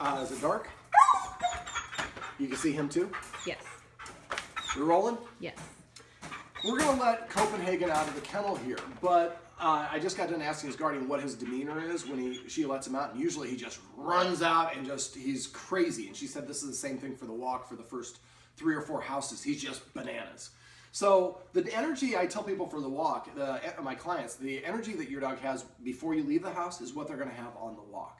Is it dark? You can see him too? Yes. We're rolling? Yes. We're going to let Copenhagen out of the kennel here, but I just got done asking his guardian what his demeanor is when she lets him out, and usually he just runs out and he's crazy. And she said this is the same thing for the walk for the first 3 or 4 houses. He's just bananas. So the energy I tell people for the walk, my clients, the energy that your dog has before you leave the house is what they're going to have on the walk.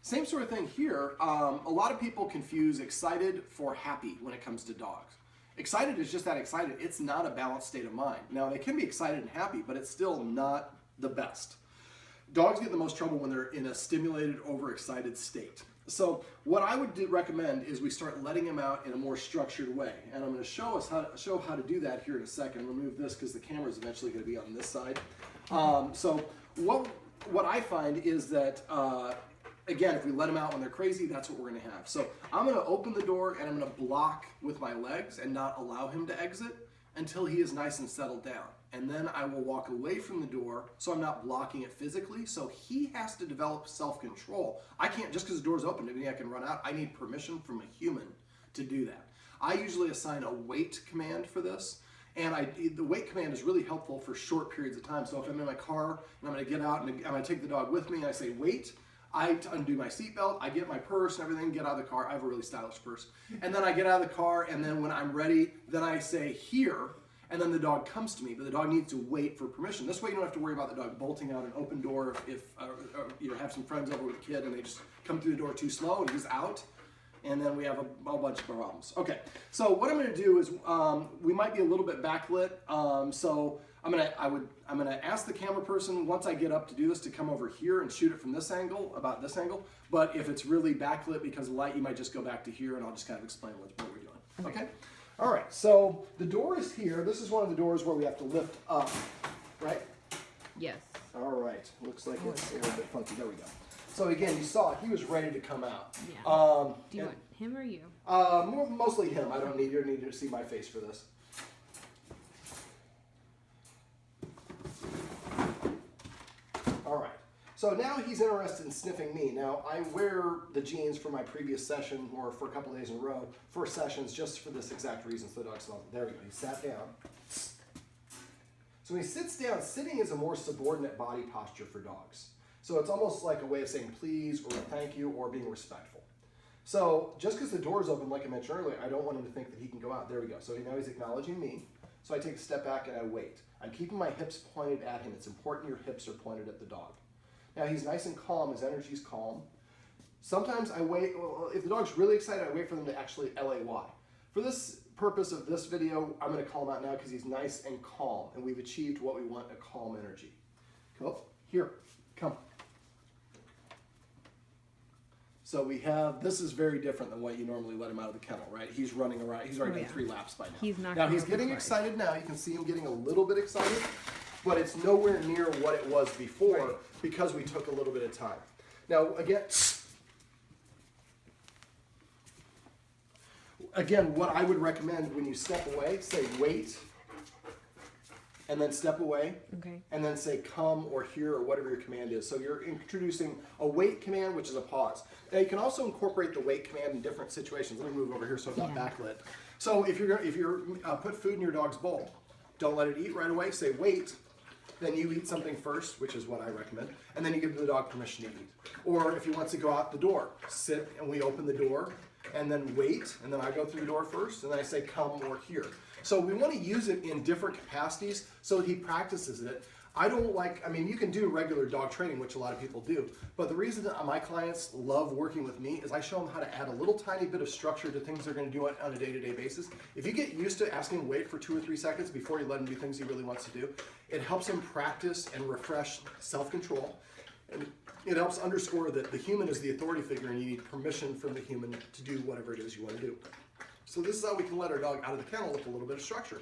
Same sort of thing here. A lot of people confuse excited for happy when it comes to dogs. Excited is just that excited. It's not a balanced state of mind. Now, they can be excited and happy, but it's still not the best. Dogs get the most trouble when they're in a stimulated, overexcited state. So what I would recommend is we start letting him out in a more structured way. And I'm going to show how to do that here in a second. I'm going to move this because the camera is eventually going to be on this side. So what I find is that again, if we let them out when they're crazy, that's what we're going to have. So I'm going to open the door and I'm going to block with my legs and not allow him to exit until he is nice and settled down. And then I will walk away from the door so I'm not blocking it physically. So he has to develop self-control. I can't, just because the door's open to me, I can run out. I need permission from a human to do that. I usually assign a wait command for this. And the wait command is really helpful for short periods of time. So if I'm in my car and I'm going to get out and I'm going to take the dog with me and I say wait, I undo my seatbelt, I get my purse and everything, get out of the car. I have a really stylish purse. And then I get out of the car, and then when I'm ready, then I say here, and then the dog comes to me. But the dog needs to wait for permission. This way you don't have to worry about the dog bolting out an open door if you have some friends over with a kid and they just come through the door too slow and he's out. And then we have a bunch of problems. Okay, so what I'm going to do is we might be a little bit backlit. So I'm going to ask the camera person once I get up to do this to come over here and shoot it from this angle, about this angle. But if it's really backlit because of light, you might just go back to here and I'll just kind of explain what we're doing. Okay? All right, so the door is here. This is one of the doors where we have to lift up, right? Yes. All right, looks like it's a little bit funky. There we go. So again, you saw he was ready to come out. Yeah. Do you want him or you? Mostly him. I don't need you to see my face for this. All right. So now he's interested in sniffing me. Now I wear the jeans for my previous session or for a couple days in a row for sessions just for this exact reason. So the dog smells. There we go. He sat down. So when he sits down, sitting is a more subordinate body posture for dogs. So it's almost like a way of saying please or thank you or being respectful. So just because the door's open, like I mentioned earlier, I don't want him to think that he can go out. There we go. So now he's acknowledging me. So I take a step back and I wait. I'm keeping my hips pointed at him. It's important your hips are pointed at the dog. Now he's nice and calm. His energy's calm. Sometimes I wait. Well, if the dog's really excited, I wait for them to actually lay. For this purpose of this video, I'm going to call him out now because he's nice and calm. And we've achieved what we want, a calm energy. Go. Here. Come. So we have, this is very different than what you normally let him out of the kennel, right? He's running around, he's already done 3 laps by now. Now he's getting excited now. You can see him getting a little bit excited, but it's nowhere near what it was before because we took a little bit of time. Now again, what I would recommend when you step away, say wait, and then step away, and then say come or here or whatever your command is. So you're introducing a wait command, which is a pause. Now you can also incorporate the wait command in different situations. Let me move over here so it's not backlit. So if you're put food in your dog's bowl, don't let it eat right away. Say wait, then you eat something first, which is what I recommend, and then you give the dog permission to eat. Or if he wants to go out the door, sit and we open the door, and then wait, and then I go through the door first, and then I say come or here. So we want to use it in different capacities so that he practices it. You can do regular dog training, which a lot of people do, but the reason that my clients love working with me is I show them how to add a little tiny bit of structure to things they're going to do on a day-to-day basis. If you get used to asking him to wait for 2 or 3 seconds before you let him do things he really wants to do, it helps him practice and refresh self-control. And it helps underscore that the human is the authority figure and you need permission from the human to do whatever it is you want to do. So this is how we can let our dog out of the kennel with a little bit of structure.